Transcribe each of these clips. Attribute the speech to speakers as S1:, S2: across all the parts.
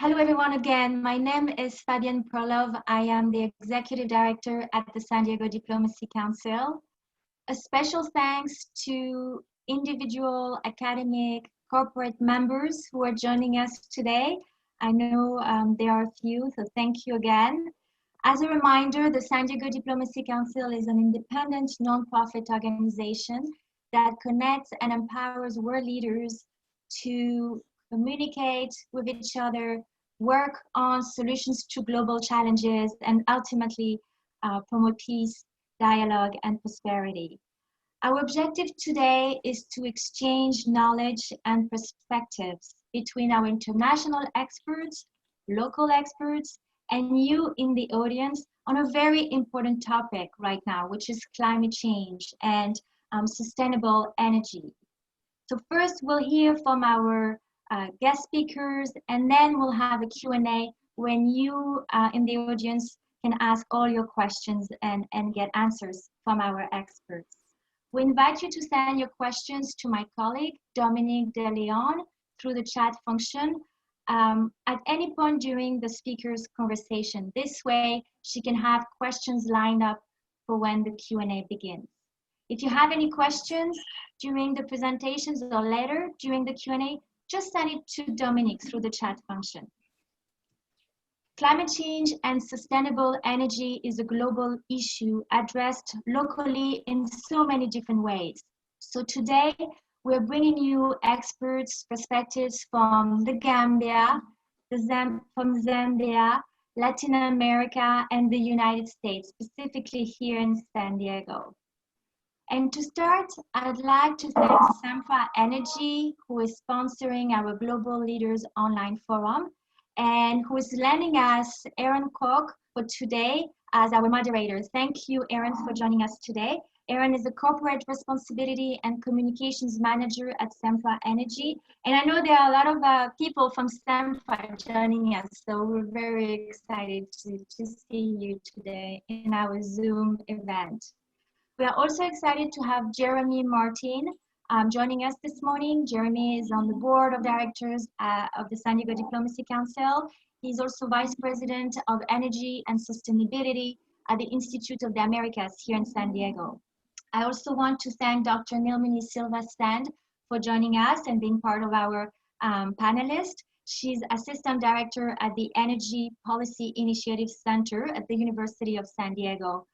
S1: Hello everyone again. My name is Fabienne Prolov. I am the Executive Director at the San Diego Diplomacy Council. A special thanks to individual, academic, corporate members who are joining us today. I know there are a few, so thank you again. As a reminder, the San Diego Diplomacy Council is an independent nonprofit organization that connects and empowers world leaders to communicate with each other, work on solutions to global challenges, and ultimately promote peace, dialogue, and prosperity. Our objective today is to exchange knowledge and perspectives between our international experts, local experts, and you in the audience on a very important topic right now, which is climate change and sustainable energy. So first we'll hear from our guest speakers, and then we'll have a Q&A when you in the audience can ask all your questions and get answers from our experts. We invite you to send your questions to my colleague, Dominique De Leon, through the chat function at any point during the speaker's conversation. This way, she can have questions lined up for when the Q&A begins. If you have any questions during the presentations or later during the Q&A, just send it to Dominique through the chat function. Climate change and sustainable energy is a global issue addressed locally in so many different ways. So today, we're bringing you experts' perspectives from the Gambia, from Zambia, Latin America, and the United States, specifically here in San Diego. And to start, I'd like to thank Sempra Energy, who is sponsoring our Global Leaders Online Forum, and who is lending us Aaron Koch for today as our moderator. Thank you, Aaron, for joining us today. Aaron is the Corporate Responsibility and Communications Manager at Sempra Energy. And I know there are a lot of people from Sempra joining us, so we're very excited to see you today in our Zoom event. We are also excited to have Jeremy Martin joining us this morning. Jeremy is on the board of directors of the San Diego Diplomacy Council. He's also Vice President of Energy and Sustainability at the Institute of the Americas here in San Diego. I also want to thank Dr. Nilmini Silva-Stand for joining us and being part of our panelist. She's Assistant Director at the Energy Policy Initiative Center at the University of San Diego.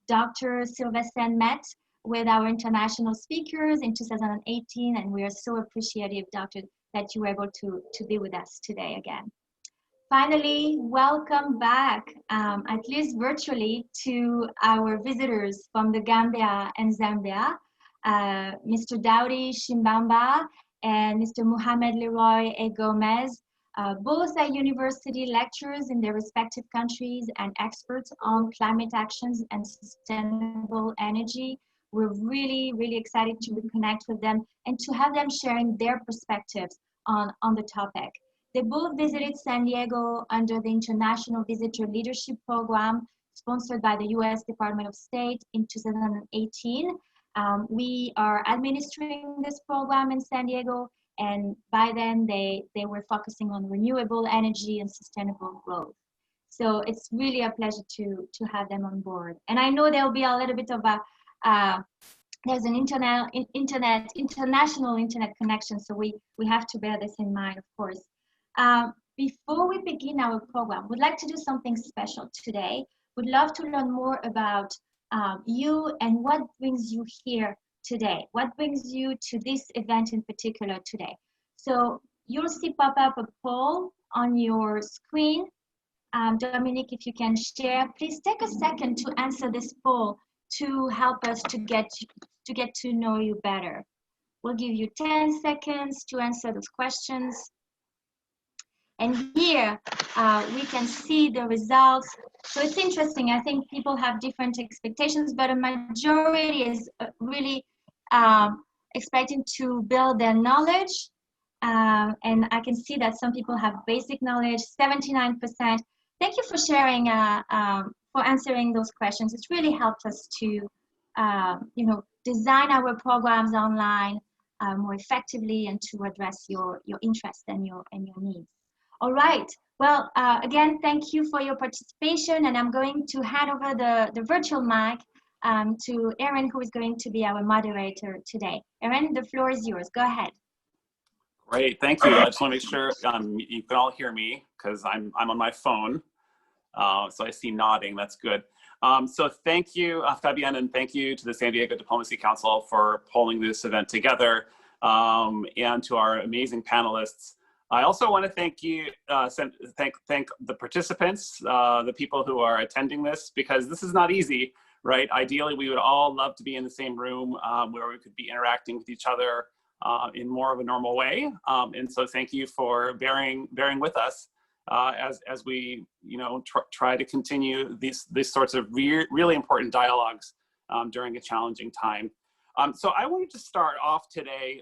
S1: Dr. Silva-Stand met with our international speakers in 2018, and we are so appreciative, Doctor, that you were able to be with us today again. Finally, welcome back, at least virtually, to our visitors from the Gambia and Zambia, Mr. Daudi Shimbamba and Mr. Mohamed Leroy A. Gomez. Both are university lecturers in their respective countries and experts on climate actions and sustainable energy. We're really, really excited to reconnect with them and to have them sharing their perspectives on the topic. They both visited San Diego under the International Visitor Leadership Program sponsored by the US Department of State in 2018. We are administering this program in San Diego, and by then they were focusing on renewable energy and sustainable growth. So it's really a pleasure to have them on board. And I know there'll be a little bit of a, there's an international internet connection, so we have to bear this in mind, of course. Before we begin our program, we'd like to do something special today. We'd love to learn more about you and what brings you here today. What brings you to this event in particular today? So you'll see pop up a poll on your screen. Dominique, if you can share, please take a second to answer this poll to help us to get to know you better. We'll give you 10 seconds to answer those questions. And here we can see the results. So it's interesting. I think people have different expectations, but a majority is really expecting to build their knowledge. And I can see that some people have basic knowledge, 79%. Thank you for sharing, for answering those questions. It's really helped us to, design our programs online more effectively and to address your interests and your needs. All right. Well, again, thank you for your participation, and I'm going to hand over the virtual mic to Erin, who is going to be our moderator today. Erin, the floor is yours. Go ahead.
S2: Great, thank you. I just want to make sure you can all hear me because I'm on my phone. So I see nodding, that's good. So thank you, Fabienne, and thank you to the San Diego Diplomacy Council for pulling this event together, and to our amazing panelists. I also want to thank you, thank the participants, the people who are attending this, because this is not easy, right? Ideally, we would all love to be in the same room where we could be interacting with each other in more of a normal way. And so thank you for bearing with us as we, try to continue these sorts of really important dialogues during a challenging time. So I wanted to start off today.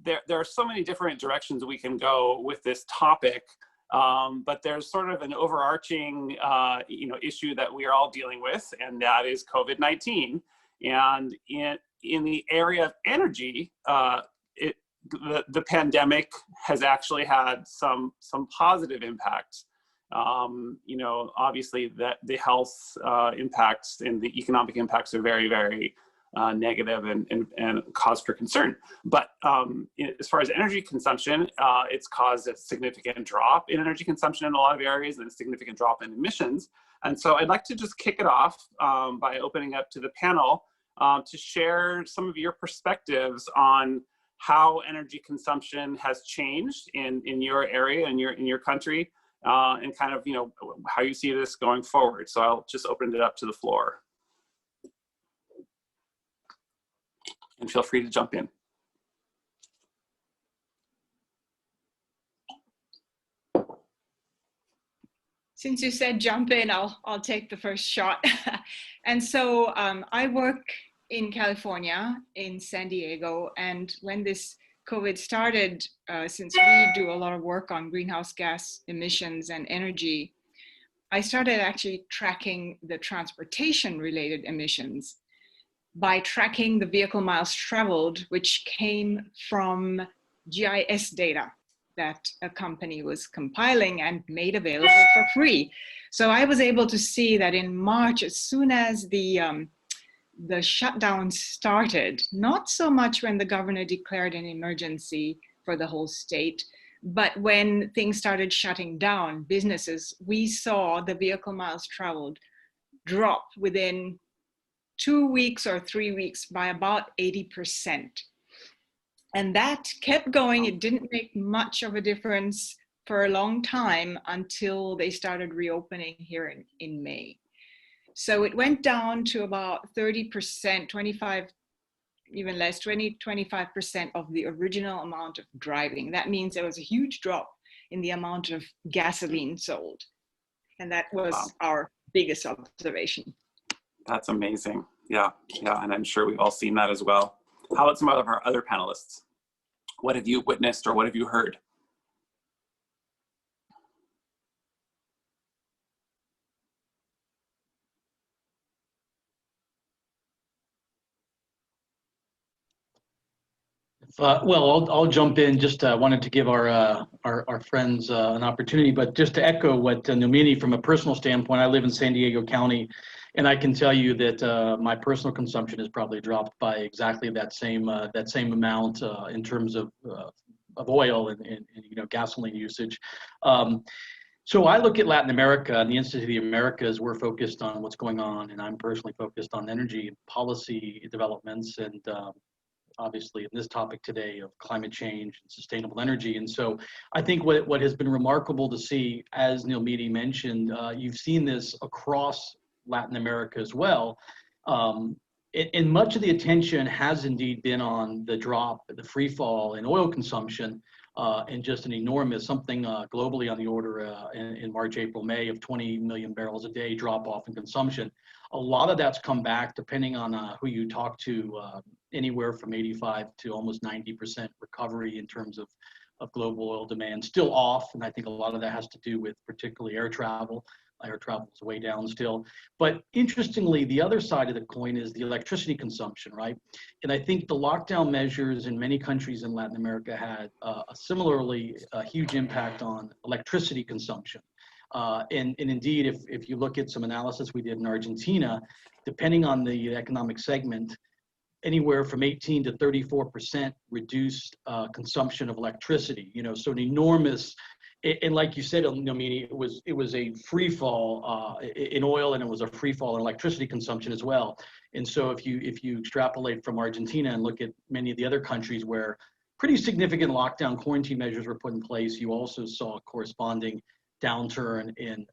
S2: There are so many different directions we can go with this topic, but there's sort of an overarching, issue that we are all dealing with, and that is COVID-19. And in the area of energy, the pandemic has actually had some positive impacts. Obviously that the health impacts and the economic impacts are very, very negative and cause for concern. But as far as energy consumption, it's caused a significant drop in energy consumption in a lot of areas and a significant drop in emissions. And so I'd like to just kick it off by opening up to the panel to share some of your perspectives on how energy consumption has changed in your area, in your country, and kind of, how you see this going forward. So I'll just open it up to the floor. And feel free to jump in.
S3: Since you said jump in, I'll take the first shot. And so I work in California, in San Diego, and when this COVID started, since we do a lot of work on greenhouse gas emissions and energy, I started actually tracking the transportation-related emissions by tracking the vehicle miles traveled, which came from GIS data that a company was compiling and made available for free. So I was able to see that in March, as soon as the shutdown started, not so much when the governor declared an emergency for the whole state, but when things started shutting down businesses, we saw the vehicle miles traveled drop within 2 weeks or 3 weeks by about 80%. And that kept going. It didn't make much of a difference for a long time until they started reopening here in May. So it went down to about 30%, 25, even less, 25% of the original amount of driving. That means there was a huge drop in the amount of gasoline sold. And that was our biggest observation.
S2: That's amazing. Yeah, and I'm sure we've all seen that as well. How about some of our other panelists? What have you witnessed or what have you heard?
S4: Well, I'll jump in. Just wanted to give our friends an opportunity, but just to echo what Nomini, from a personal standpoint, I live in San Diego County, and I can tell you that my personal consumption has probably dropped by exactly that same amount in terms of oil and gasoline usage. So I look at Latin America and the Institute of the Americas. We're focused on what's going on, and I'm personally focused on energy policy developments and obviously in this topic today of climate change and sustainable energy. And so I think what has been remarkable to see, as Neil Meady mentioned, you've seen this across Latin America as well. And much of the attention has indeed been on the drop, the free fall in oil consumption, and just an enormous, something globally on the order in March, April, May of 20 million barrels a day drop off in consumption. A lot of that's come back, depending on who you talk to, anywhere from 85 to almost 90% recovery in terms of of global oil demand. Still off, and I think a lot of that has to do with particularly air travel. Air travel is way down still. But interestingly, the other side of the coin is the electricity consumption, right? And I think the lockdown measures in many countries in Latin America had a similarly huge impact on electricity consumption. And indeed, if you look at some analysis we did in Argentina, depending on the economic segment, anywhere from 18 to 34% reduced consumption of electricity. You know, so an enormous, and like you said, Nomini, it was a free fall in oil, and it was a free fall in electricity consumption as well. And so if you extrapolate from Argentina and look at many of the other countries where pretty significant lockdown quarantine measures were put in place, you also saw a corresponding downturn in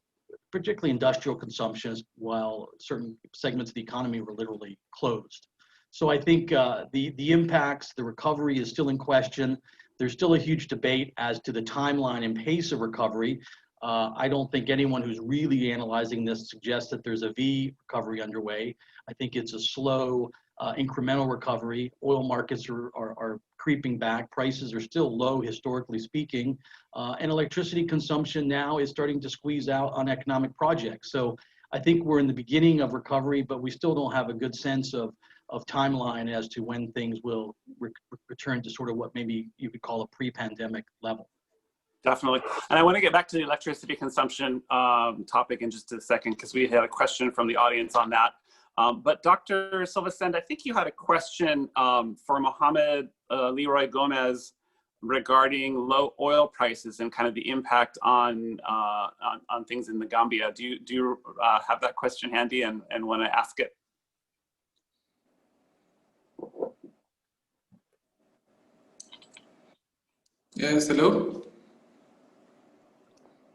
S4: particularly industrial consumption, while certain segments of the economy were literally closed. So I think the impacts, the recovery is still in question. There's still a huge debate as to the timeline and pace of recovery. I don't think anyone who's really analyzing this suggests that there's a V recovery underway. I think it's a slow, incremental recovery. Oil markets are creeping back. Prices are still low, historically speaking. And electricity consumption now is starting to squeeze out on economic projects. So I think we're in the beginning of recovery, but we still don't have a good sense of timeline as to when things will return to sort of what maybe you could call a pre-pandemic level.
S2: Definitely. And I want to get back to the electricity consumption topic in just a second, because we had a question from the audience on that. But Dr. Silvacend, I think you had a question for Mohamed Leroy Gomez regarding low oil prices and kind of the impact on things in the Gambia. Do you have that question handy and want to ask it?
S5: Yes, hello.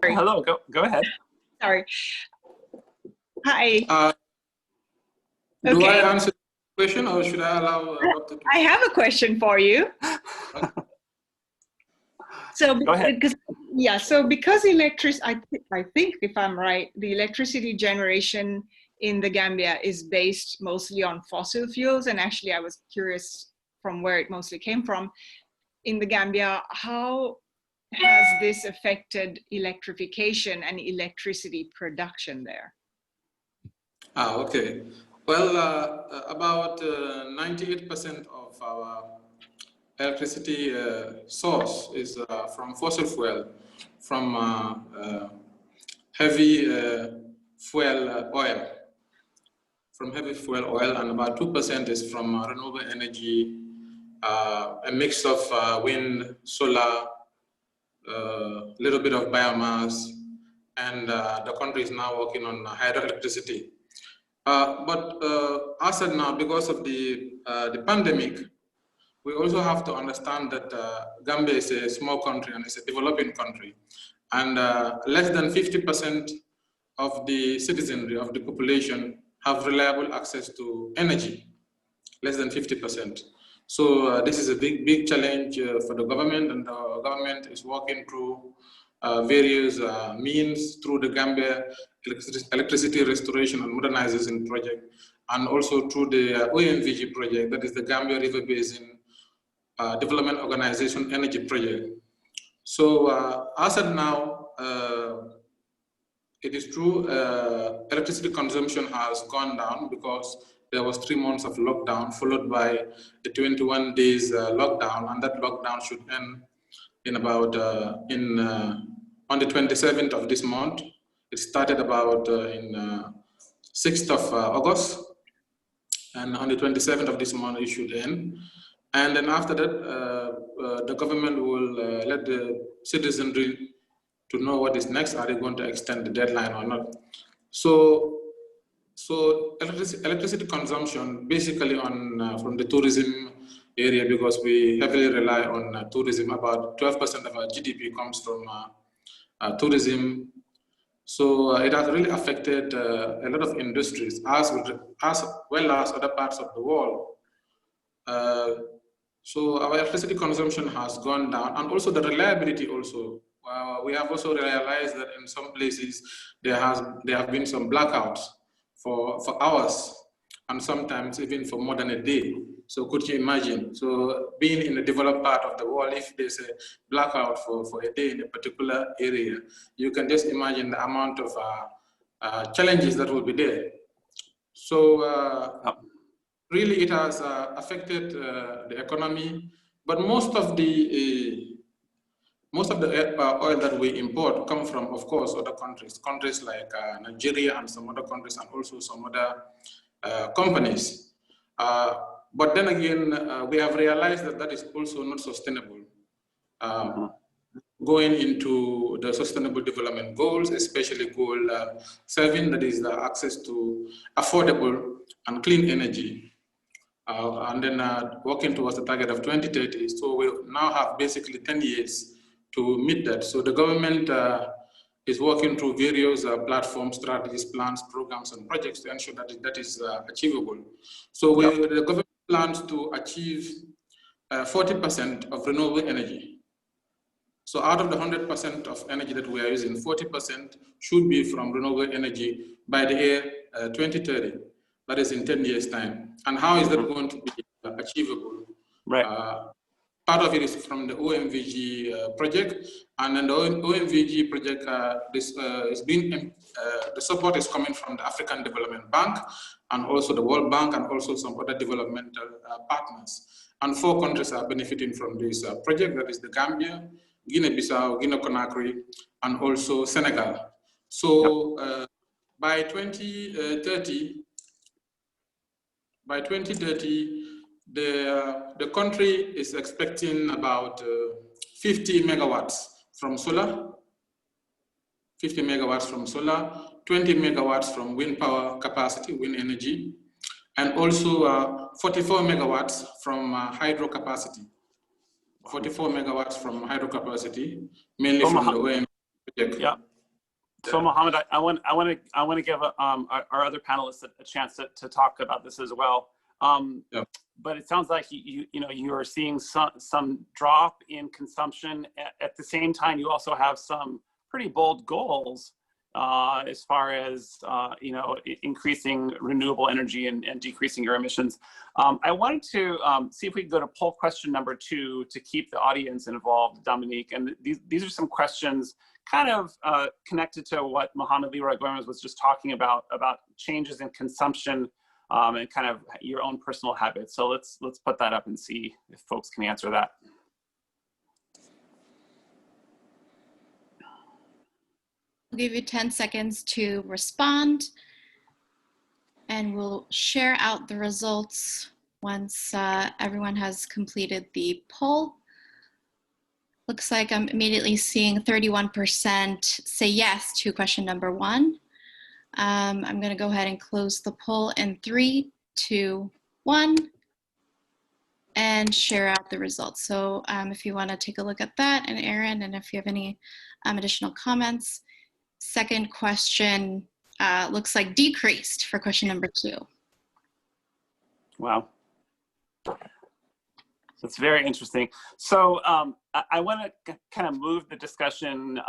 S3: Sorry.
S2: Hello, go ahead.
S3: Sorry. Hi.
S5: Do
S3: Okay.
S5: I answer the question, or should I allow Dr.
S3: I have a question for you. So,
S2: Go ahead.
S3: Because I think if I'm right, the electricity generation in the Gambia is based mostly on fossil fuels. And actually, I was curious from where it mostly came from. In the Gambia, how has this affected electrification and electricity production there?
S5: Okay. Well, about 98% of our electricity source is from fossil fuel, from heavy fuel oil. And about 2% is from renewable energy, a mix of wind, solar, little bit of biomass, and the country is now working on hydroelectricity. But as of now, because of the pandemic, we also have to understand that Gambia is a small country and it's a developing country, and less than 50% of the citizenry, of the population, have reliable access to energy. Less than 50%. So this is a big challenge for the government, and the government is working through various means through the Gambia Electricity Restoration and Modernization Project, and also through the OMVG project, that is the Gambia River Basin Development Organization Energy Project. So as of now, it is true, electricity consumption has gone down because there was 3 months of lockdown, followed by the 21 days lockdown, and that lockdown should end in about on the 27th of this month. It started about in 6th of August, and on the 27th of this month it should end. And then after that, the government will let the citizenry to know what is next. Are they going to extend the deadline or not? So electricity consumption basically on from the tourism area, because we heavily rely on tourism. About 12% of our GDP comes from tourism. So it has really affected a lot of industries as well as other parts of the world. So our electricity consumption has gone down, and also the reliability also. We have also realized that in some places there have been some blackouts for hours, and sometimes even for more than a day. So could you imagine? So being in the developed part of the world, if there's a blackout for a day in a particular area, you can just imagine the amount of challenges that will be there. So really it has affected the economy, but most of the oil that we import come from, of course, other countries like Nigeria and some other countries, and also some other companies. But then again, we have realized that that is also not sustainable. Going into the Sustainable Development Goals, especially Goal 7, that is the access to affordable and clean energy. And then working towards the target of 2030. So we now have basically 10 years to meet that. So the government is working through various platforms, strategies, plans, programs, and projects to ensure that that is achievable. So the government plans to achieve 40% of renewable energy. So out of the 100% of energy that we are using, 40% should be from renewable energy by the year 2030. That is in 10 years' time. And how is that going to be achievable?
S2: Right.
S5: Part of it is from the OMVG project, and then the OMVG project, the support is coming from the African Development Bank, and also the World Bank, and also some other developmental partners. And 4 countries are benefiting from this project, that is the Gambia, Guinea-Bissau, Guinea-Conakry, and also Senegal. So by 2030, the country is expecting about 50 megawatts from solar, 50 megawatts from solar, 20 megawatts from wind power capacity, wind energy, and also 44 megawatts from hydro capacity. 44 megawatts from hydro capacity, mainly from the OM project.
S2: Yeah. So Mohammed, I want to give our other panelists a chance to talk about this as well. But it sounds like you are seeing some drop in consumption. At the same time, you also have some pretty bold goals as far as increasing renewable energy and decreasing your emissions. I wanted to see if we could go to poll question number 2 to keep the audience involved, Dominique. And these are some questions kind of connected to what Mohamed Leroy Gomez was just talking about changes in consumption and kind of your own personal habits. So let's put that up and see if folks can answer that.
S6: I'll give you 10 seconds to respond, and we'll share out the results once everyone has completed the poll. Looks like I'm immediately seeing 31% say yes to question number 1. I'm going to go ahead and close the poll in 3, 2, 1, and share out the results. So if you want to take a look at that, and Aaron, and if you have any additional comments. Second question looks like decreased for question number 2.
S2: Wow. That's very interesting. So I want to kind of move the discussion.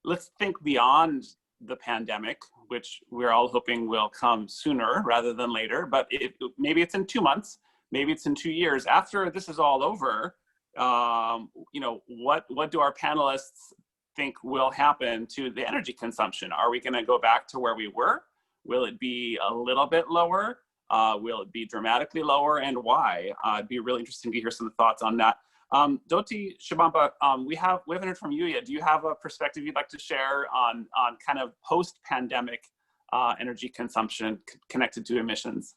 S2: Let's think beyond the pandemic, which we're all hoping will come sooner rather than later. But maybe it's in 2 months, maybe it's in 2 years. After this is all over, what do our panelists think will happen to the energy consumption? Are we going to go back to where we were? Will it be a little bit lower? Will it be dramatically lower, and why? It'd be really interesting to hear some thoughts on that. Doti Shabamba, we haven't heard from you yet. Do you have a perspective you'd like to share on kind of post-pandemic energy consumption connected to emissions?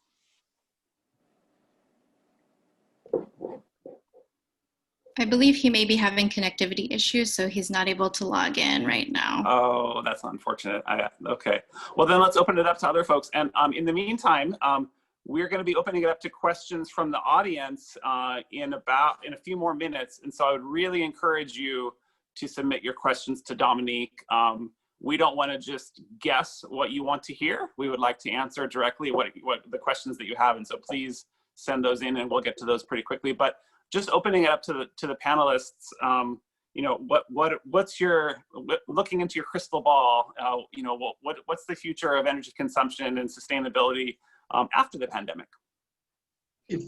S6: I believe he may be having connectivity issues, so he's not able to log in right now.
S2: Oh, that's unfortunate. Okay. Well, then let's open it up to other folks. And in the meantime, we're going to be opening it up to questions from the audience in a few more minutes. And so I would really encourage you to submit your questions to Dominique. We don't want to just guess what you want to hear. We would like to answer directly what the questions that you have. And so please send those in, and we'll get to those pretty quickly. But just opening it up to the panelists, what's looking into your crystal ball, what's the future of energy consumption and sustainability after the pandemic?
S4: if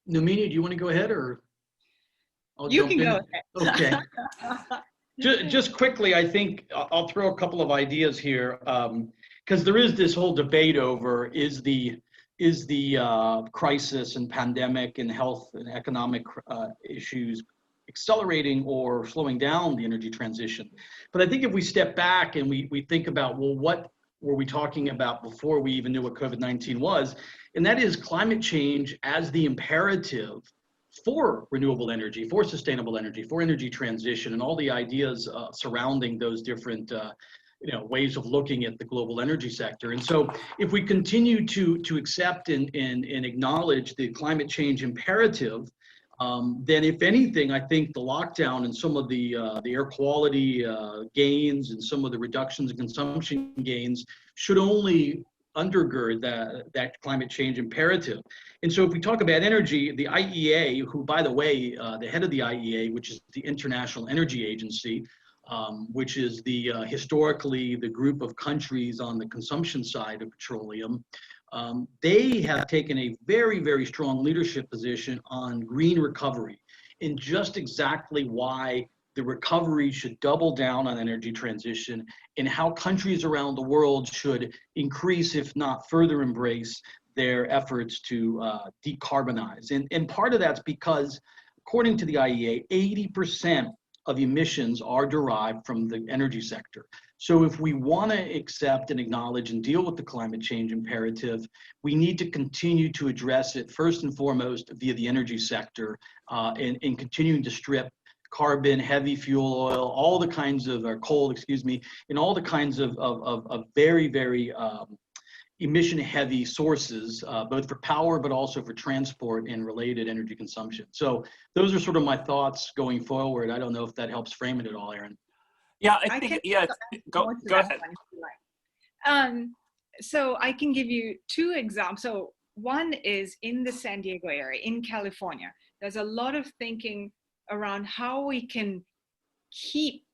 S4: Numini, do you want to go ahead or I'll
S3: You
S4: jump
S3: can
S4: in?
S3: go ahead.
S4: Okay. Just quickly, I think I'll throw a couple of ideas here because there is this whole debate over is the crisis and pandemic and health and economic issues accelerating or slowing down the energy transition. But I think if we step back and we think about, well, what were we talking about before we even knew what COVID-19 was? And that is climate change as the imperative for renewable energy, for sustainable energy, for energy transition, and all the ideas surrounding those different ways of looking at the global energy sector. And so if we continue to accept and acknowledge the climate change imperative, then if anything, I think the lockdown and some of the air quality gains and some of the reductions in consumption gains should only undergird that climate change imperative. And so if we talk about energy, the IEA, who, by the way, the head of the IEA, which is the International Energy Agency, which is historically the group of countries on the consumption side of petroleum, they have taken a very, very strong leadership position on green recovery and just exactly why the recovery should double down on energy transition and how countries around the world should increase, if not further embrace, their efforts to decarbonize. And part of that's because, according to the IEA, 80% of emissions are derived from the energy sector. So if we want to accept and acknowledge and deal with the climate change imperative, we need to continue to address it first and foremost via the energy sector and continuing to strip carbon, heavy fuel oil, all the kinds of, or coal, excuse me, and all the kinds of very, very emission heavy sources, both for power, but also for transport and related energy consumption. So those are sort of my thoughts going forward. I don't know if that helps frame it at all, Aaron.
S2: Yeah, I think, go ahead.
S3: So I can give you two examples. So one is in the San Diego area, in California. There's a lot of thinking around how we can keep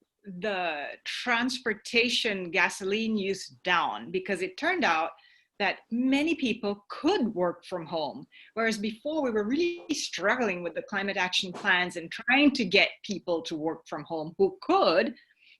S3: the transportation gasoline use down, because it turned out that many people could work from home, whereas before we were really struggling with the climate action plans and trying to get people to work from home who could.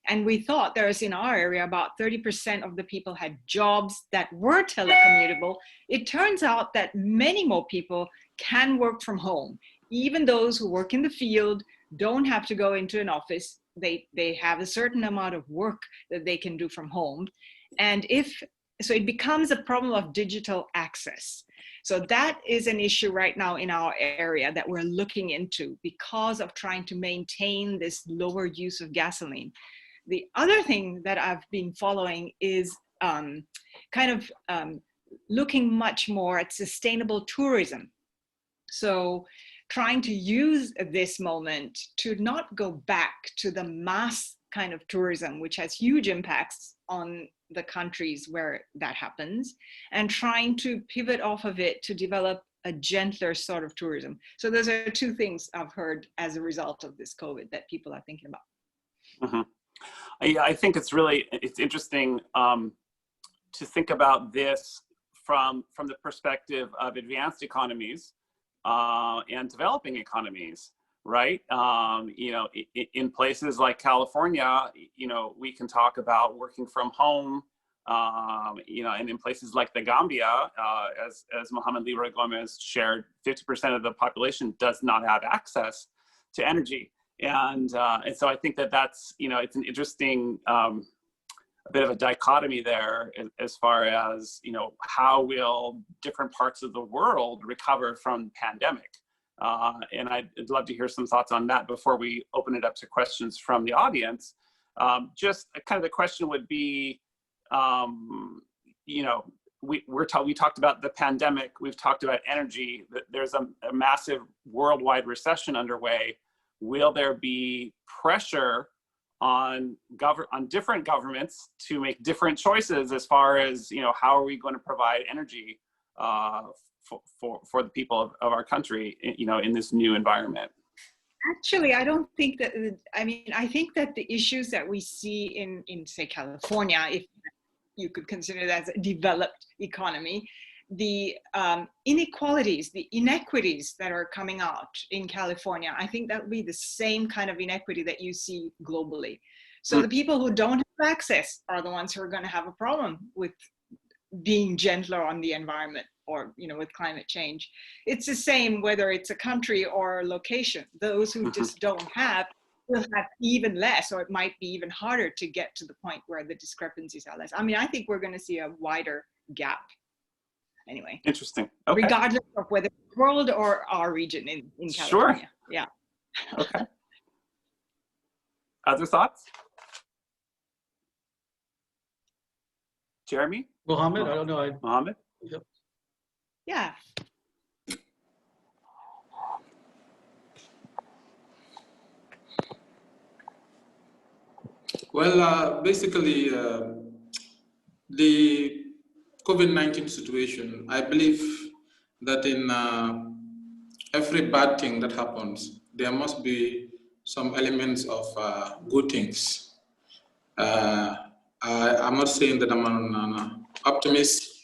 S3: And we thought there's in our area about 30% of the people had jobs that were telecommutable. It turns out that many more people can work from home. Even those who work in the field don't have to go into an office. They have a certain amount of work that they can do from home. And so it becomes a problem of digital access. So that is an issue right now in our area that we're looking into because of trying to maintain this lower use of gasoline. The other thing that I've been following is looking much more at sustainable tourism. So trying to use this moment to not go back to the mass kind of tourism, which has huge impacts on the countries where that happens, and trying to pivot off of it to develop a gentler sort of tourism. So those are two things I've heard as a result of this COVID that people are thinking about.
S2: Mm-hmm. I think it's interesting to think about this from the perspective of advanced economies and developing economies, right? In places like California, we can talk about working from home, and in places like the Gambia, as Mohamed Libra Gomez shared, 50% of the population does not have access to energy. And so I think that's, it's an interesting, a bit of a dichotomy there as far as, how will different parts of the world recover from the pandemic? And I'd love to hear some thoughts on that before we open it up to questions from the audience. Just kind of the question would be, we talked about the pandemic, we've talked about energy, there's a massive worldwide recession underway. Will there be pressure on different governments to make different choices as far as, how are we going to provide energy for the people of our country, in this new environment?
S3: Actually, I don't think that, I think that the issues that we see in say, California, if you could consider that as a developed economy, the inequalities, the inequities that are coming out in California, I think that will be the same kind of inequity that you see globally. So the people who don't have access are the ones who are going to have a problem with being gentler on the environment, or with climate change. It's the same whether it's a country or a location. Those who just don't have will have even less, or it might be even harder to get to the point where the discrepancies are less. I mean, I think we're going to see a wider gap. Anyway,
S2: interesting. Okay.
S3: Regardless of whether it's world or our region in California.
S2: Sure.
S3: Yeah.
S2: Okay. Other thoughts? Jeremy?
S4: Mohammed, I don't know.
S2: Mohammed?
S4: Yep.
S3: Yeah.
S5: Well, basically, the COVID-19 situation, I believe that in every bad thing that happens, there must be some elements of good things. I'm not saying that I'm an optimist,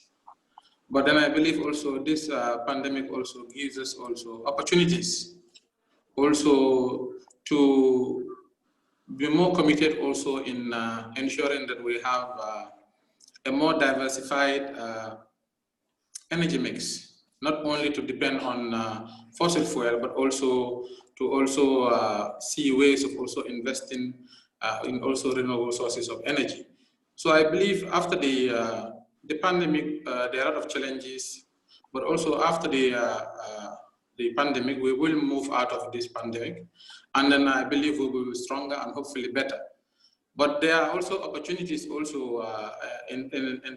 S5: but then I believe also this pandemic also gives us also opportunities also to be more committed also in ensuring that we have a more diversified energy mix, not only to depend on fossil fuel, but also to see ways of also investing in also renewable sources of energy. So I believe after the pandemic, there are a lot of challenges, but also after the pandemic, we will move out of this pandemic, and then I believe we will be stronger and hopefully better. But there are also opportunities also in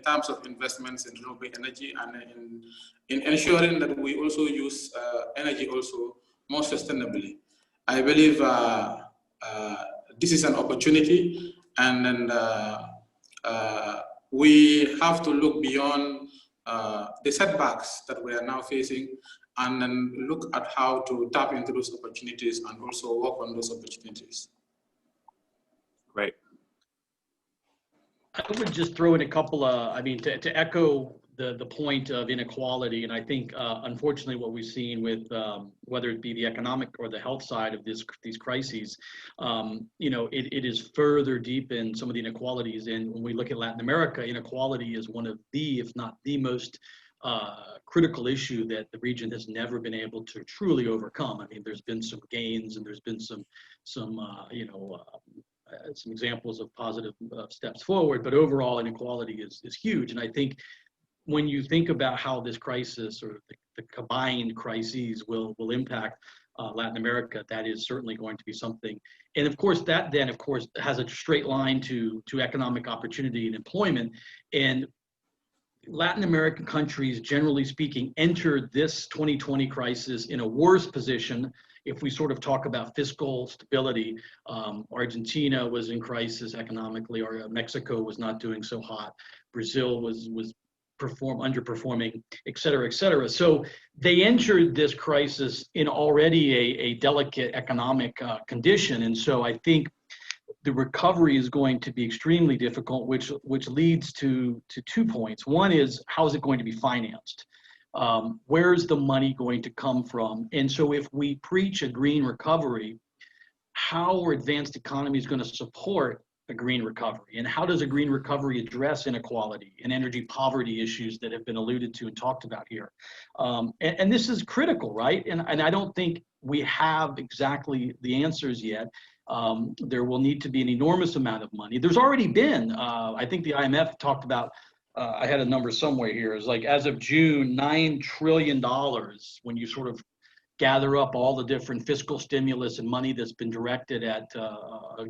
S5: terms of investments in renewable energy and in ensuring that we also use energy also more sustainably. I believe this is an opportunity, and then we have to look beyond the setbacks that we are now facing, and then look at how to tap into those opportunities and also work on those opportunities.
S2: Great.
S4: I would just throw in a couple of, I mean, to echo the point of inequality, and I think unfortunately what we've seen with whether it be the economic or the health side of these crises, it is further deepened some of the inequalities. And when we look at Latin America, inequality is one of the, if not the most critical issue that the region has never been able to truly overcome. I mean, there's been some gains and there's been some examples of positive steps forward, but overall inequality is huge. And I think when you think about how this crisis or the combined crises will impact Latin America, that is certainly going to be something. And of course, that then, of course, has a straight line to economic opportunity and employment. And Latin American countries, generally speaking, entered this 2020 crisis in a worse position. If we sort of talk about fiscal stability, Argentina was in crisis economically, or Mexico was not doing so hot. Brazil was underperforming, et cetera, et cetera. So they entered this crisis in already a delicate economic condition. And so I think the recovery is going to be extremely difficult, which leads to 2 points. One is, how is it going to be financed? Where's the money going to come from? And so if we preach a green recovery, how are advanced economies going to support a green recovery? And how does a green recovery address inequality and energy poverty issues that have been alluded to and talked about here? And this is critical, right? And I don't think we have exactly the answers yet. There will need to be an enormous amount of money. There's already been, I think the IMF talked about, I had a number somewhere here, it's like as of June, $9 trillion, when you sort of gather up all the different fiscal stimulus and money that's been directed at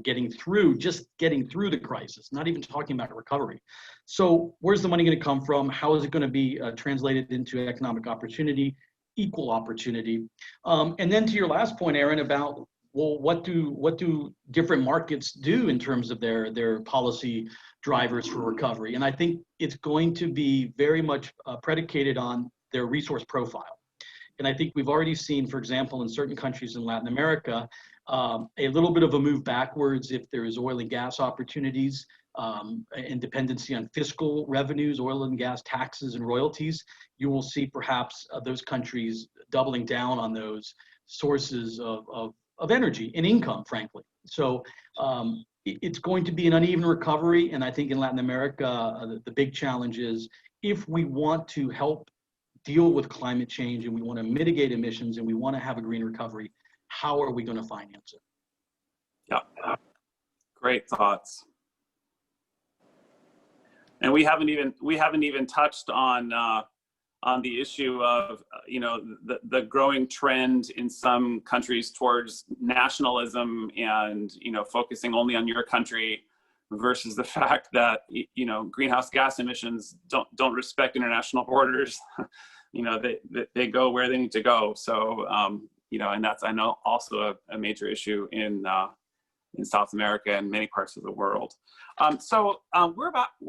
S4: getting through the crisis, not even talking about recovery. So where's the money going to come from? How is it going to be translated into economic opportunity, equal opportunity? And then to your last point, Aaron, about, well, what do different markets do in terms of their policy drivers for recovery? And I think it's going to be very much predicated on their resource profile. And I think we've already seen, for example, in certain countries in Latin America, a little bit of a move backwards if there is oil and gas opportunities, and dependency on fiscal revenues, oil and gas taxes and royalties. You will see perhaps those countries doubling down on those sources of energy and income, frankly. So it's going to be an uneven recovery. And I think in Latin America, the big challenge is if we want to help deal with climate change and we want to mitigate emissions and we want to have a green recovery, how are we going to finance it?
S2: Yeah, great thoughts. And we haven't even touched on the issue of the growing trend in some countries towards nationalism and focusing only on your country versus the fact that greenhouse gas emissions don't respect international borders. They go where they need to go. So and that's, I know, also a major issue in South America and many parts of the world. So we're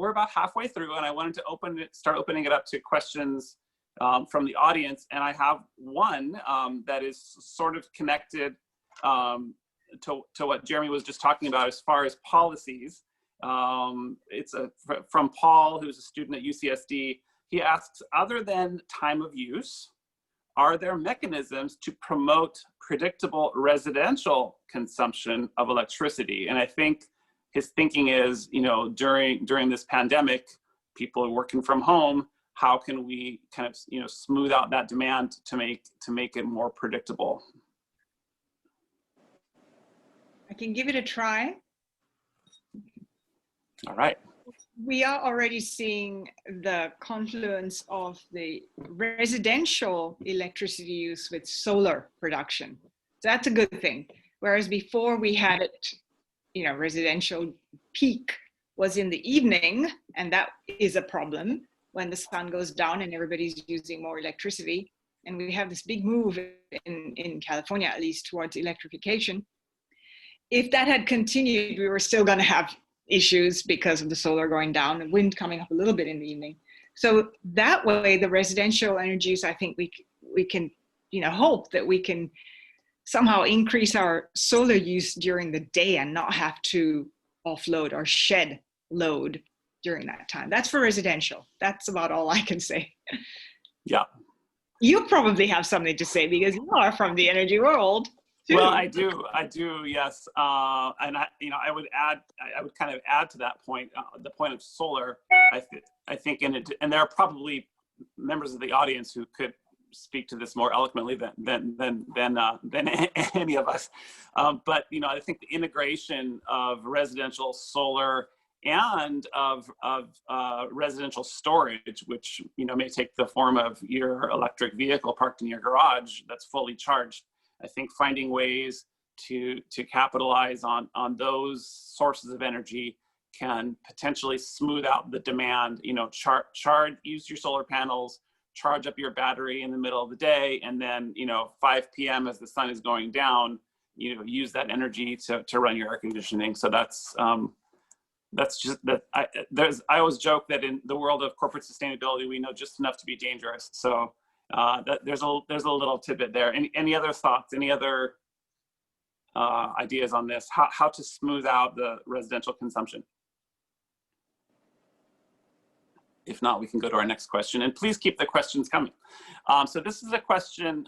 S2: about halfway through, and I wanted to start opening it up to questions from the audience. And I have one that is sort of connected to what Jeremy was just talking about as far as policies. It's from Paul, who's a student at UCSD. He asks, other than time of use, are there mechanisms to promote predictable residential consumption of electricity? And I think his thinking is, during this pandemic, people are working from home. How can we kind of, smooth out that demand to make it more predictable?
S3: I can give it a try.
S2: All right.
S3: We are already seeing the confluence of the residential electricity use with solar production. So that's a good thing. Whereas before we had it, residential peak was in the evening, and that is a problem when the sun goes down and everybody's using more electricity. And we have this big move in California, at least, towards electrification. If that had continued, we were still going to have issues because of the solar going down and wind coming up a little bit in the evening. So that way, the residential energy use, I think we can, hope that we can somehow increase our solar use during the day and not have to offload or shed load during that time. That's for residential. That's about all I can say.
S2: Yeah.
S3: You probably have something to say because you are from the energy world.
S2: Well, I do, yes. And I would kind of add to that point, the point of solar. I think, and there are probably members of the audience who could speak to this more eloquently than any of us. But I think the integration of residential solar and of residential storage, which may take the form of your electric vehicle parked in your garage that's fully charged. I think finding ways to capitalize on those sources of energy can potentially smooth out the demand. Use your solar panels, charge up your battery in the middle of the day, and then 5 p.m. as the sun is going down, use that energy to run your air conditioning. So that's just that. I always joke that in the world of corporate sustainability, we know just enough to be dangerous. So. There's a little tidbit there. Any other thoughts? Any other ideas on this? How to smooth out the residential consumption? If not, we can go to our next question. And please keep the questions coming. So this is a question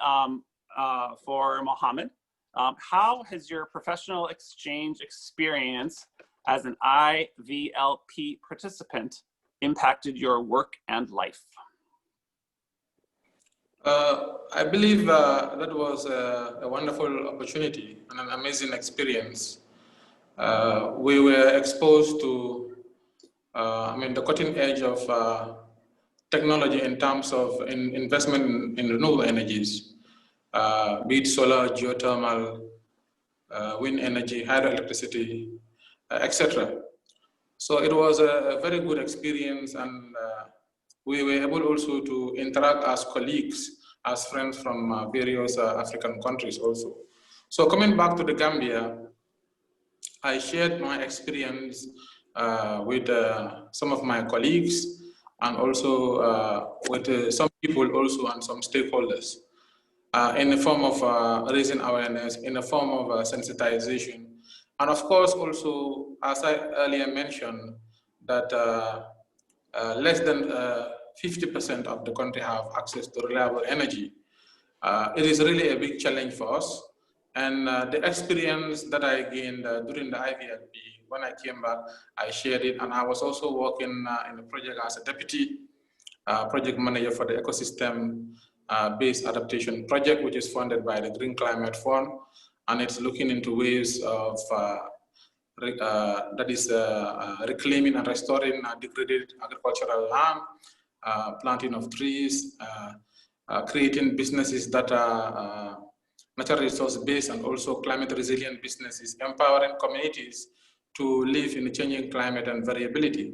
S2: for Mohammed. How has your professional exchange experience as an IVLP participant impacted your work and life?
S5: I believe that was a wonderful opportunity and an amazing experience. We were exposed to, the cutting edge of technology in terms of investment in renewable energies, be it solar, geothermal, wind energy, hydroelectricity, etc. So it was a very good experience, and we were able also to interact as colleagues, as friends from various African countries also. So coming back to the Gambia, I shared my experience with some of my colleagues and also with some people also and some stakeholders. in the form of raising awareness, in the form of sensitization. And of course, also, as I earlier mentioned, that less than 50% of the country have access to reliable energy. It is really a big challenge for us. And the experience that I gained during the IVLP, when I came back, I shared it. And I was also working in the project as a deputy project manager for the ecosystem-based adaptation project, which is funded by the Green Climate Fund. And it's looking into ways of reclaiming and restoring degraded agricultural land, planting of trees, creating businesses that are natural resource based and also climate resilient businesses, empowering communities to live in a changing climate and variability.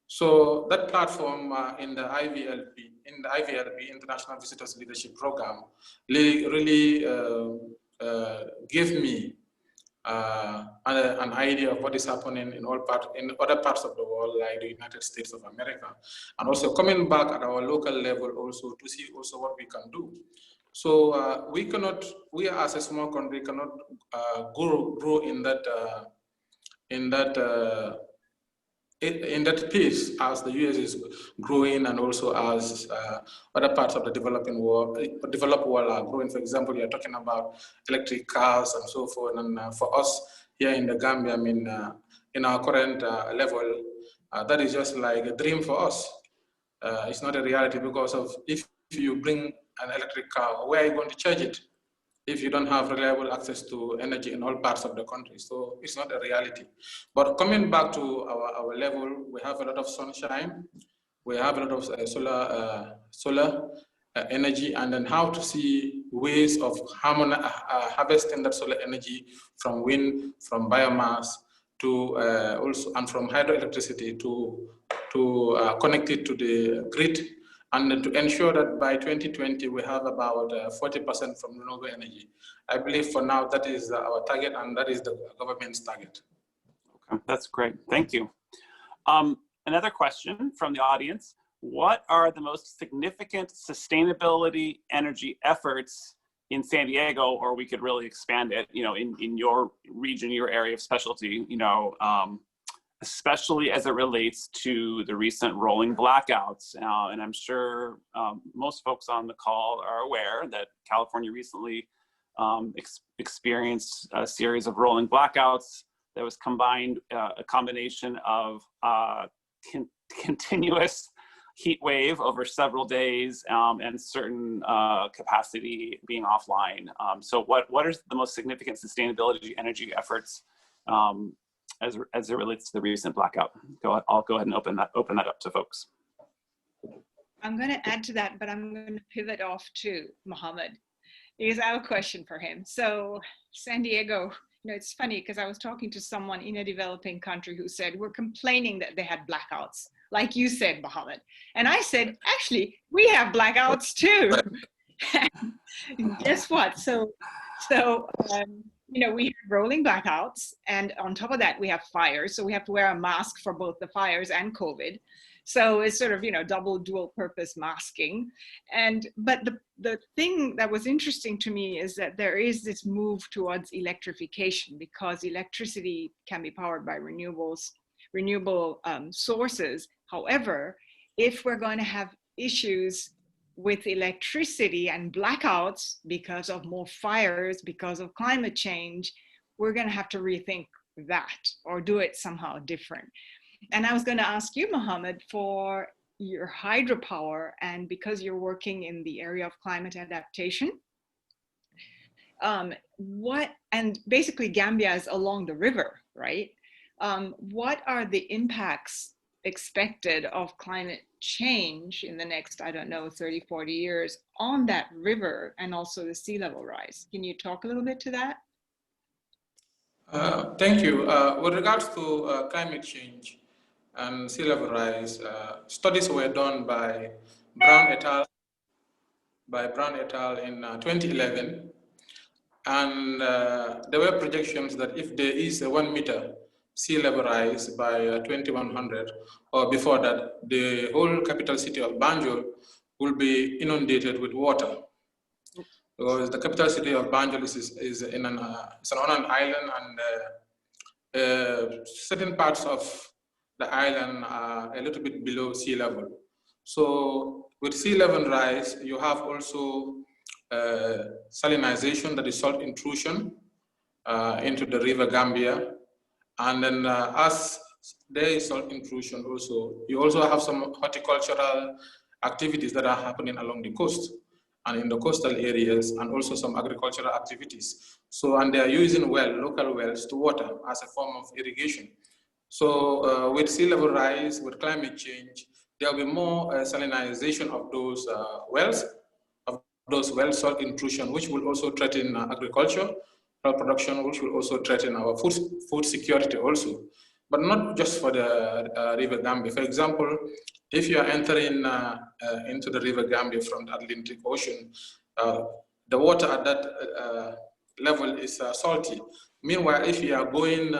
S5: So that platform in the IVLP, International Visitors Leadership Program, really gave me an idea of what is happening in other parts of the world, like the United States of America, and also coming back at our local level also to see also what we can do. So we as a small country cannot grow in that pace as the US is growing, and also as other parts of the developed world are growing. For example, you're talking about electric cars and so forth. And for us here in the Gambia, I mean, in our current level, that is just like a dream for us. It's not a reality, because of if you bring an electric car, where are you going to charge it if you don't have reliable access to energy in all parts of the country? So it's not a reality. But coming back to our level, we have a lot of sunshine, we have a lot of solar energy, and then how to see ways of harvesting that solar energy from wind, from biomass, to also, and from hydroelectricity to connect it to the grid, and to ensure that by 2020 we have about 40% from renewable energy. I believe for now that is our target, and that is the government's target.
S2: Okay, that's great. Thank you. Another question from the audience: what are the most significant sustainability energy efforts in San Diego, or we could really expand it, in your region, your area of specialty, especially as it relates to the recent rolling blackouts? And I'm sure most folks on the call are aware that California recently experienced a series of rolling blackouts that was a combination of continuous heat wave over several days and certain capacity being offline. So what are the most significant sustainability energy efforts as it relates to the recent blackout? I'll go ahead and open that up to folks.
S3: I'm going to add to that, but I'm going to pivot off to Mohammed, because I have a question for him. So San Diego, it's funny because I was talking to someone in a developing country who said, we're complaining that they had blackouts, like you said, Mohammed. And I said, actually, we have blackouts too. Guess what? So we have rolling blackouts, and on top of that, we have fires. So we have to wear a mask for both the fires and COVID. So it's sort of, double dual purpose masking. But the thing that was interesting to me is that there is this move towards electrification, because electricity can be powered by renewable sources. However, if we're going to have issues with electricity and blackouts because of more fires, because of climate change, we're going to have to rethink that or do it somehow different. And I was going to ask you, Mohammed, for your hydropower, and because you're working in the area of climate adaptation, and basically Gambia is along the river, right? What are the impacts expected of climate change in the next, 30, 40 years on that river, and also the sea level rise? Can you talk a little bit to that?
S5: Thank you. With regards to climate change and sea level rise, studies were done by Brown et al. In 2011, and there were projections that if there is a 1 meter sea level rise by 2100 or before that, the whole capital city of Banjul will be inundated with water. because the capital city of Banjul is in it's on an island, and certain parts of the island are a little bit below sea level. So with sea level rise, you have also salinization, that is salt intrusion into the river Gambia. And then as there is salt intrusion also, you also have some horticultural activities that are happening along the coast and in the coastal areas, and also some agricultural activities. So, and they are using local wells to water as a form of irrigation. So with sea level rise, with climate change, there will be more salinization of those wells, salt intrusion, which will also threaten agriculture, production, which will also threaten our food security also. But not just for the river Gambia. For example, if you are entering into the river Gambia from the Atlantic Ocean, the water at that level is salty. Meanwhile, if you are going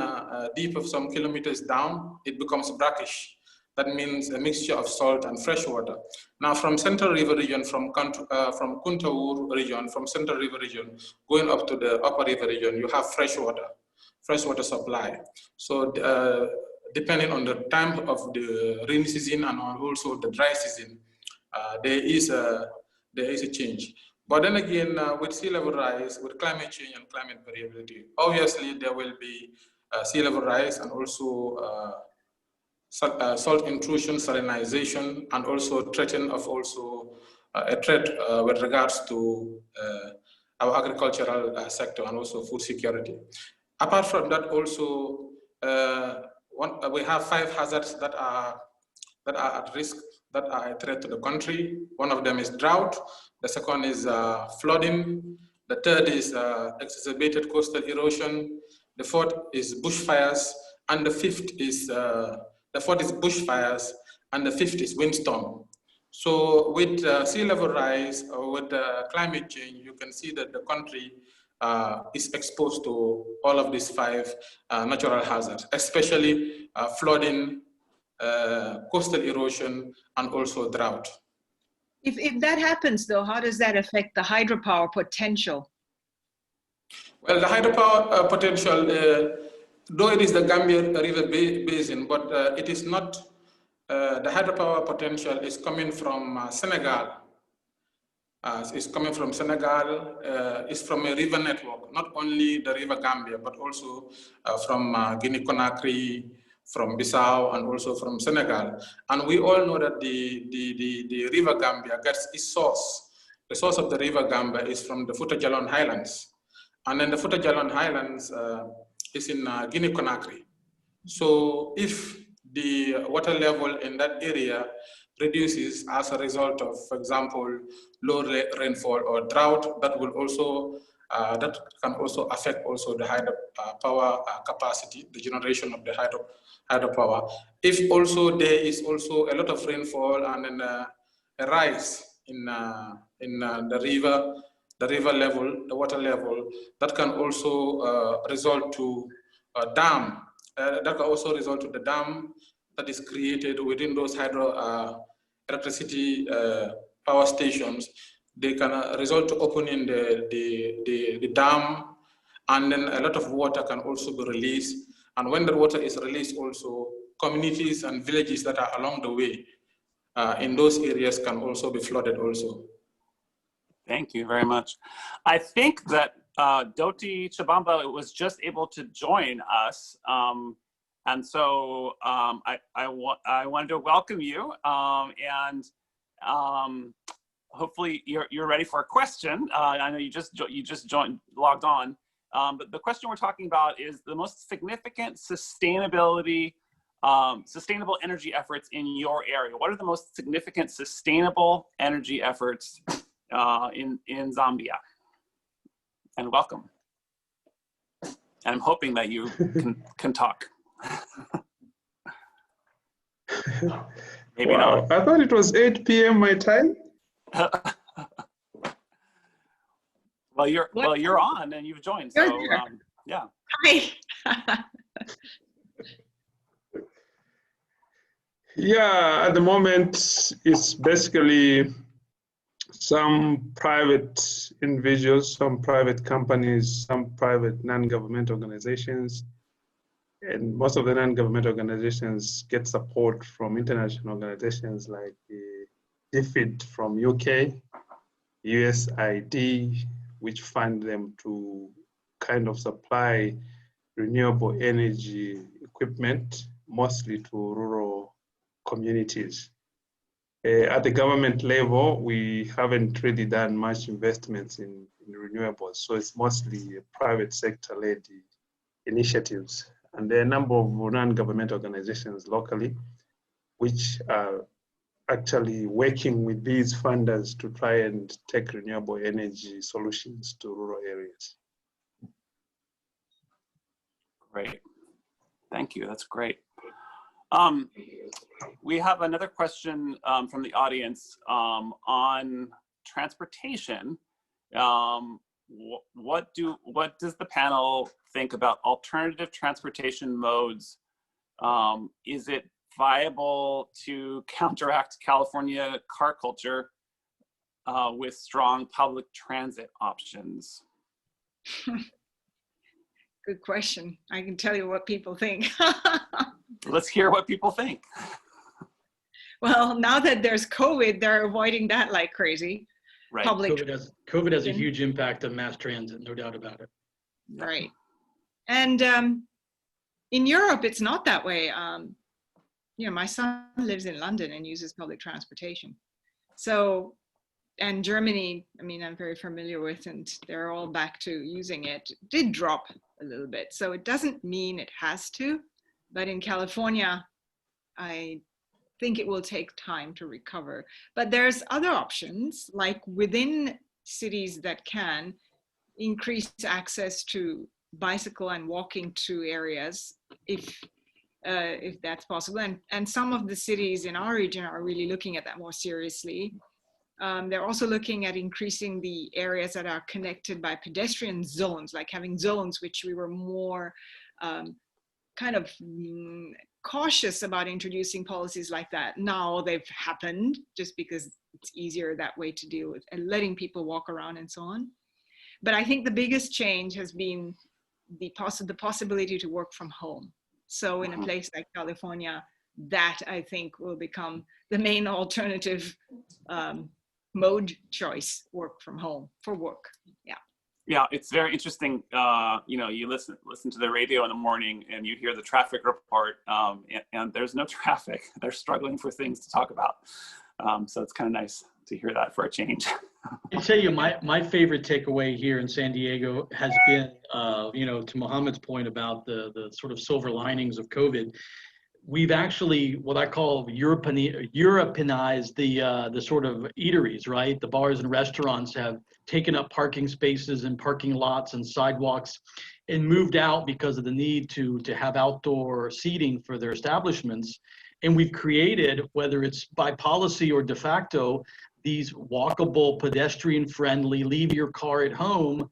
S5: deep of some kilometers down, it becomes brackish. That means a mixture of salt and fresh water. Now, from Central River region, from Kuntaur region, from Central River region, going up to the Upper River region, you have fresh water supply. So depending on the time of the rainy season and also the dry season, there is a change. But then again, with sea level rise, with climate change and climate variability, obviously there will be sea level rise and also salt intrusion, salinization, and also threaten of also a threat with regards to our agricultural sector and also food security. Apart from that, also we have 5 hazards that are at risk, that are a threat to the country. One of them is drought. The second is flooding. The third is exacerbated coastal erosion. The fourth is bushfires, and the fifth is bushfires, and the fifth is windstorm. So with sea level rise or with climate change, you can see that the country is exposed to all of these 5 natural hazards, especially flooding, coastal erosion, and also drought.
S3: If that happens, though, how does that affect the hydropower potential?
S5: Well, the hydropower potential, though it is the Gambia River Basin, but it is not, the hydropower potential is coming from Senegal. It's coming from Senegal, it's from a river network, not only the river Gambia, but also from Guinea-Conakry, from Bissau, and also from Senegal. And we all know that the river Gambia gets its source. The source of the river Gambia is from the Fouta Djallon Highlands. And then the Fouta Djallon Highlands is in Guinea-Conakry. So if the water level in that area reduces as a result of, for example, low rainfall or drought, that will also that can also affect also the hydropower capacity, the generation of the hydropower. If also there is also a lot of rainfall and then a rise in the river level, the water level, that can also result to a dam. That can also result to the dam that is created within those electricity power stations. They can result to opening the dam, and then a lot of water can also be released. And when the water is released also, communities and villages that are along the way in those areas can also be flooded also.
S2: Thank you very much. I think that Doti Chabamba was just able to join us. And so I wanted to welcome you, and hopefully you're ready for a question. I know you just logged on, but the question we're talking about is the most significant sustainable energy efforts in your area. What are the most significant sustainable energy efforts in Zambia? And welcome. And I'm hoping that you can talk. Maybe
S7: wow.
S2: not.
S7: I thought it was 8 p.m. my time.
S2: Well, you're on and you've joined, so yeah.
S3: Hi.
S7: Yeah, at the moment it's basically some private individuals, some private companies, some private non-government organizations, and most of the non-government organizations get support from international organizations like the DFID from UK, USAID, which fund them to kind of supply renewable energy equipment, mostly to rural communities. At the government level, we haven't really done much investments in renewables, so it's mostly private sector-led initiatives. And there are a number of non-government organizations locally, which are actually working with these funders to try and take renewable energy solutions to rural areas.
S2: Great. Thank you. That's great. We have another question from the audience on transportation. What does the panel think about alternative transportation modes? Is it viable to counteract California car culture with strong public transit options?
S3: Good question. I can tell you what people think.
S2: Let's hear what people think.
S3: Well, now that there's COVID, they're avoiding that like crazy.
S2: Right.
S4: COVID has a huge impact on mass transit, no doubt about it.
S3: Right. And in Europe, it's not that way. You know, my son lives in London and uses public transportation. So, and Germany, I mean, I'm very familiar with, and they're all back to using it. It did drop a little bit. So it doesn't mean it has to, but in California, I think it will take time to recover. But there's other options, like within cities that can increase access to bicycle and walking to areas, if that's possible. And some of the cities in our region are really looking at that more seriously. They're also looking at increasing the areas that are connected by pedestrian zones, like having zones which we were more kind of cautious about introducing policies like that. Now they've happened just because it's easier that way to deal with and letting people walk around and so on. But I think the biggest change has been the possibility to work from home. So in a place like California, that I think will become the main alternative mode choice, work from home for work. Yeah.
S2: Yeah, it's very interesting. You know, you listen to the radio in the morning and you hear the traffic report, and there's no traffic. They're struggling for things to talk about. So it's kind of nice to hear that for a change.
S4: I tell you, my favorite takeaway here in San Diego has been, you know, to Mohammed's point about the sort of silver linings of COVID. We've actually, what I call Europeanized the sort of eateries, right? The bars and restaurants have taken up parking spaces and parking lots and sidewalks and moved out because of the need to have outdoor seating for their establishments. And we've created, whether it's by policy or de facto, these walkable, pedestrian-friendly, leave your car at home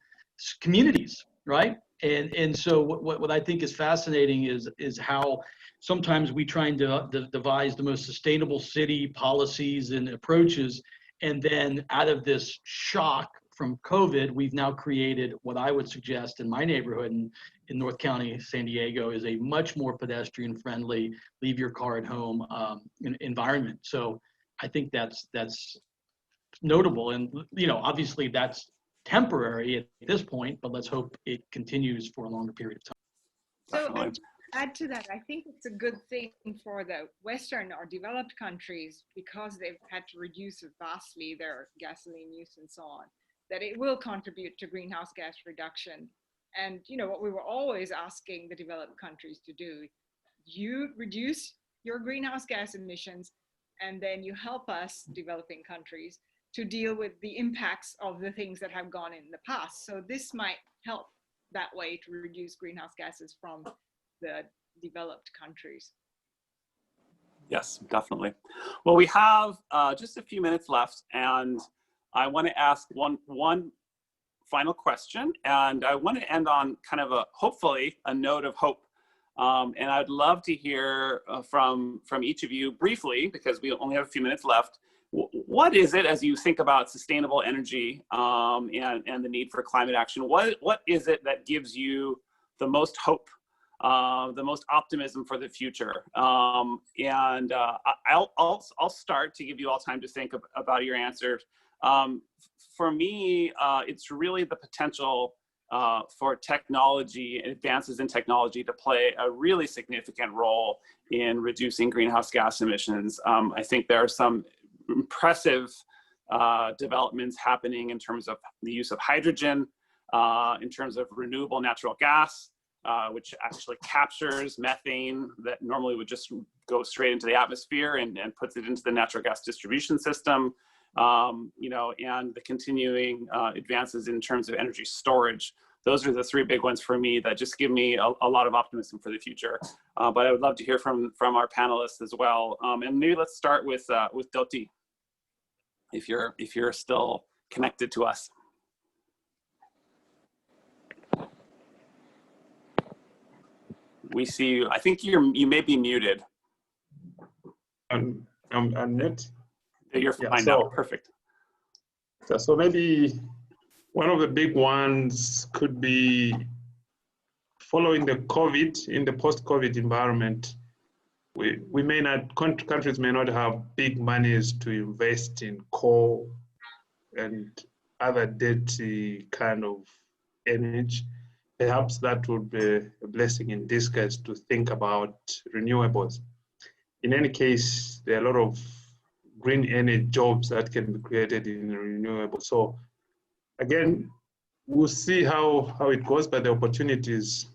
S4: communities, right? And so what I think is fascinating is how sometimes we try and devise the most sustainable city policies and approaches, and then out of this shock from COVID, we've now created what I would suggest in my neighborhood in North County, San Diego, is a much more pedestrian-friendly, leave your car at home environment. So I think that's notable, and you know, obviously that's temporary at this point, but let's hope it continues for a longer period of time.
S3: So add to that, I think it's a good thing for the Western or developed countries, because they've had to reduce vastly their gasoline use and so on, that it will contribute to greenhouse gas reduction. And you know what we were always asking the developed countries to do, you reduce your greenhouse gas emissions, and then you help us, developing countries, to deal with the impacts of the things that have gone in the past. So this might help that way to reduce greenhouse gases from the developed countries.
S2: Yes, definitely. Well, we have just a few minutes left, and I want to ask one final question, and I want to end on kind of hopefully a note of hope. And I'd love to hear from each of you briefly, because we only have a few minutes left, what is it, as you think about sustainable energy and the need for climate action, what is it that gives you the most hope, the most optimism for the future? I'll start to give you all time to think about your answers. For me, it's really the potential for technology and advances in technology to play a really significant role in reducing greenhouse gas emissions. I think there are some impressive developments happening in terms of the use of hydrogen, in terms of renewable natural gas, which actually captures methane that normally would just go straight into the atmosphere and puts it into the natural gas distribution system, you know, and the continuing advances in terms of energy storage. Those are the three big ones for me that just give me a lot of optimism for the future. But I would love to hear from our panelists as well. And maybe let's start with Doti, if you're still connected to us. We see you. I think you may be muted.
S7: I'm unmuted.
S2: You're fine
S7: Yeah,
S2: now. Perfect.
S7: So maybe one of the big ones could be following the COVID, in the post-COVID environment. We may not, countries may not have big monies to invest in coal and other dirty kind of energy. Perhaps that would be a blessing in disguise to think about renewables. In any case, there are a lot of green energy jobs that can be created in renewables. So again, we'll see how it goes, but the opportunity is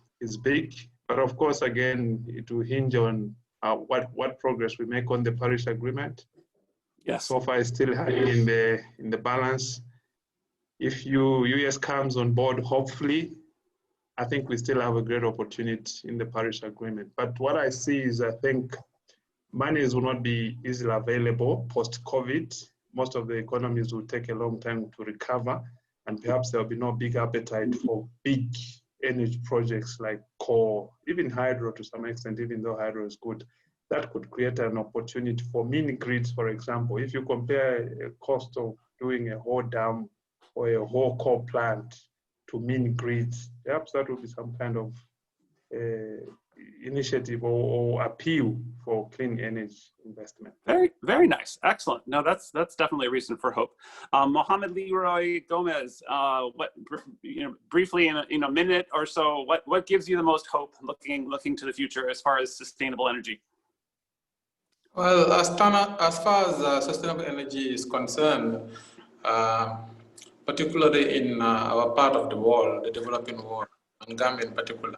S7: big. But of course, again, it will hinge on what progress we make on the Paris Agreement.
S2: Yes.
S7: So far, it's still hanging in the balance. If US comes on board, hopefully, I think we still have a great opportunity in the Paris Agreement. But what I see is, I think monies will not be easily available post-COVID. Most of the economies will take a long time to recover, and perhaps there will be no big appetite for big energy projects like coal, even hydro to some extent, even though hydro is good. That could create an opportunity for mini grids, for example. If you compare a cost of doing a whole dam or a whole coal plant to mini grids, perhaps that would be some kind of initiative or appeal for clean energy investment.
S2: Very, very nice. Excellent. No, that's definitely a reason for hope. Mohamed Leroy Gomez, briefly in a minute or so, what gives you the most hope looking to the future as far as sustainable energy?
S5: Well, as far as sustainable energy is concerned, particularly in our part of the world, the developing world, and Gambia in particular,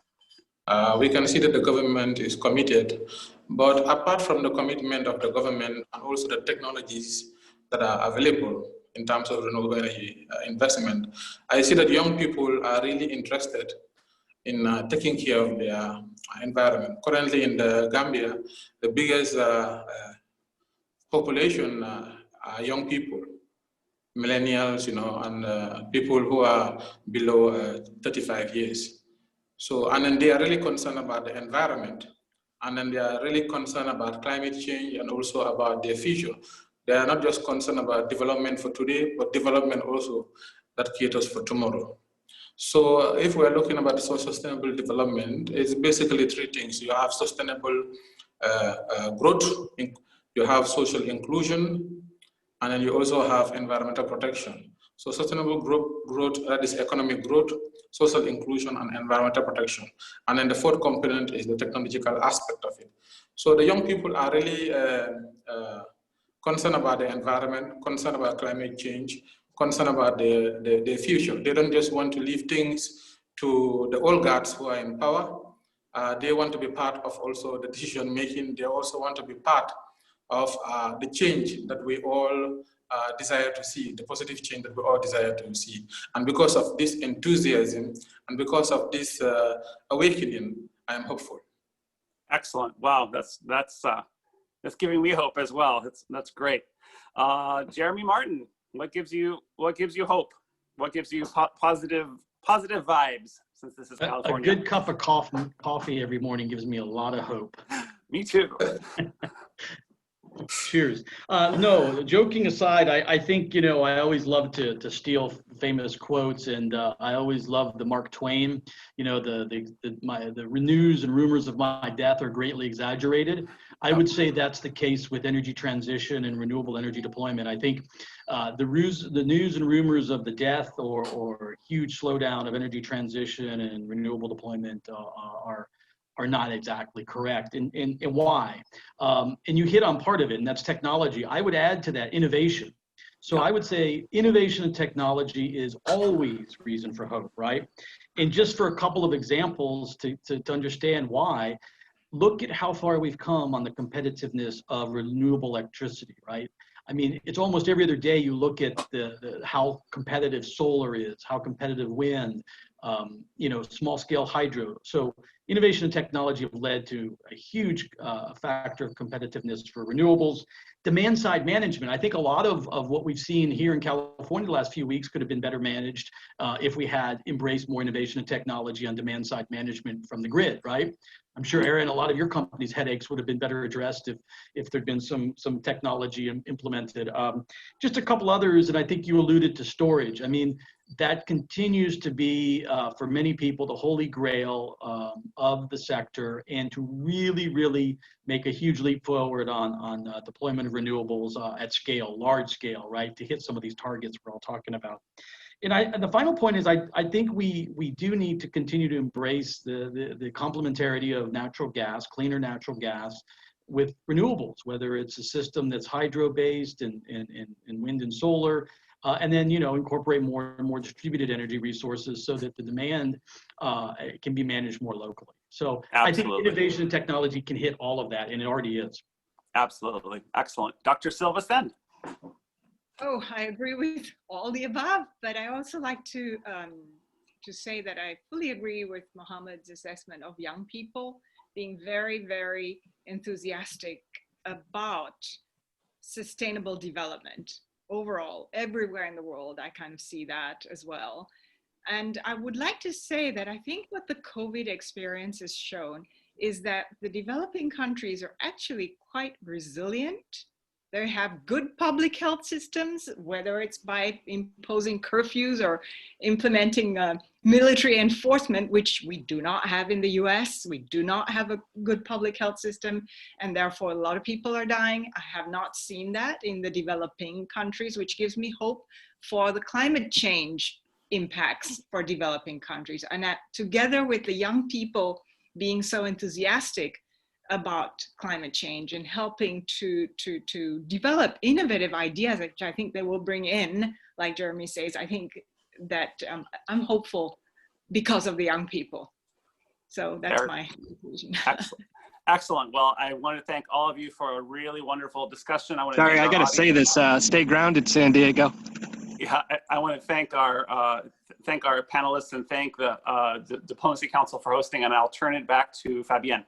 S5: we can see that the government is committed. But apart from the commitment of the government and also the technologies that are available in terms of renewable energy investment, I see that young people are really interested in taking care of their environment. Currently in the Gambia, the biggest population are young people, millennials, and people who are below 35 years. So, and then they are really concerned about the environment, and then they are really concerned about climate change and also about their future. They are not just concerned about development for today, but development also that caters for tomorrow. So if we're looking about the sustainable development, it's basically three things. You have sustainable growth, you have social inclusion, and then you also have environmental protection. So sustainable growth, that is economic growth, social inclusion, and environmental protection. And then the fourth component is the technological aspect of it. So the young people are really concerned about the environment, concerned about climate change, concerned about the future. They don't just want to leave things to the old guards who are in power. They want to be part of also the decision making. They also want to be part of the change that we all desire to see, the positive change that we all desire to see. And because of this enthusiasm and because of this awakening, I am hopeful.
S2: Excellent. Wow, that's giving me hope as well. That's great. Jeremy Martin, what gives you hope? What gives you positive vibes, since this is California?
S4: A good cup of coffee every morning gives me a lot of hope.
S2: Me too.
S4: Cheers. No, joking aside, I think, you know, I always love to steal famous quotes, and I always love the Mark Twain, you know, the news and rumors of my death are greatly exaggerated. I would say that's the case with energy transition and renewable energy deployment. I think the news and rumors of the death or huge slowdown of energy transition and renewable deployment are not exactly correct. And why? And you hit on part of it, and that's technology. I would add to that innovation. So I would say innovation and technology is always reason for hope, right? And just for a couple of examples to understand why, look at how far we've come on the competitiveness of renewable electricity, right? I mean, it's almost every other day you look at how competitive solar is, how competitive wind, you know, small scale hydro. So innovation and technology have led to a huge factor of competitiveness for renewables. Demand side management. I think a lot of what we've seen here in California the last few weeks could have been better managed if we had embraced more innovation and technology on demand side management from the grid, right? I'm sure, Aaron, a lot of your company's headaches would have been better addressed if there'd been some technology implemented. Just a couple others, and I think you alluded to storage. I mean, that continues to be, for many people, the holy grail of the sector, and to really make a huge leap forward on deployment of renewables at scale, large scale, right, to hit some of these targets we're all talking about. And the final point is I think we do need to continue to embrace the complementarity of natural gas, cleaner natural gas, with renewables, whether it's a system that's hydro-based and wind and solar, and then, you know, incorporate more and more distributed energy resources so that the demand can be managed more locally. So I think innovation and technology can hit all of that, and it already is.
S2: Absolutely. Excellent. Dr. Silva-Sen.
S3: Oh, I agree with all the above, but I also like to say that I fully agree with Mohammed's assessment of young people being very enthusiastic about sustainable development overall. Everywhere in the world, I kind of see that as well. And I would like to say that I think what the COVID experience has shown is that the developing countries are actually quite resilient. They have good public health systems, whether it's by imposing curfews or implementing military enforcement, which we do not have in the US. We do not have a good public health system, and therefore a lot of people are dying. I have not seen that in the developing countries, which gives me hope for the climate change impacts for developing countries. And that together with the young people being so enthusiastic about climate change and helping to develop innovative ideas, which I think they will bring in, like Jeremy says. I think that I'm hopeful because of the young people. So that's my conclusion.
S2: Excellent. Excellent. Well, I want to thank all of you for a really wonderful discussion.
S8: Sorry, I got to say this, stay grounded, San Diego.
S2: Yeah, I want to thank our panelists and thank the Diplomacy Council for hosting, and I'll turn it back to Fabienne.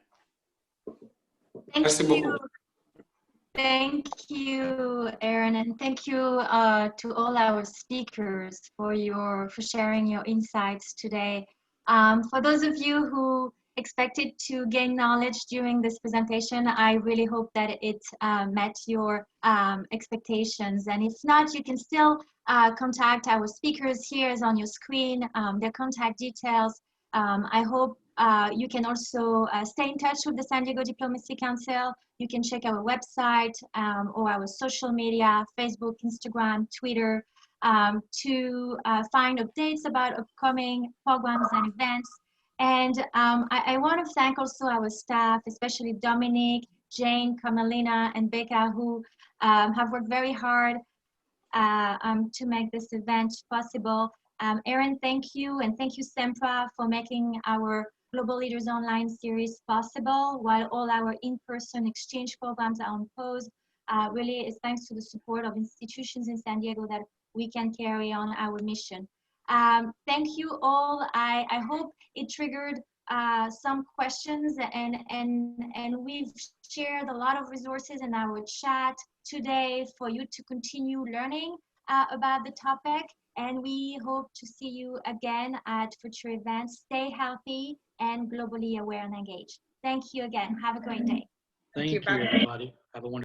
S1: Thank you, Aaron, and thank you to all our speakers for sharing your insights today. For those of you who expected to gain knowledge during this presentation, I really hope that it met your expectations. And if not, you can still contact our speakers. Here is on your screen, their contact details. I hope you can also stay in touch with the San Diego Diplomacy Council. You can check our website or our social media, Facebook, Instagram, Twitter, to find updates about upcoming programs and events. And I want to thank also our staff, especially Dominic, Jane, Carmelina, and Becca, who have worked very hard to make this event possible. Aaron, thank you, and thank you, Sempra, for making our Global Leaders Online series possible, while all our in-person exchange programs are on pause. Really, it's thanks to the support of institutions in San Diego that we can carry on our mission. Thank you all. I hope it triggered some questions, and we've shared a lot of resources in our chat today for you to continue learning about the topic. And we hope to see you again at future events. Stay healthy and globally aware and engaged. Thank you again. Have a great day.
S4: Thank you, everybody. Have a wonderful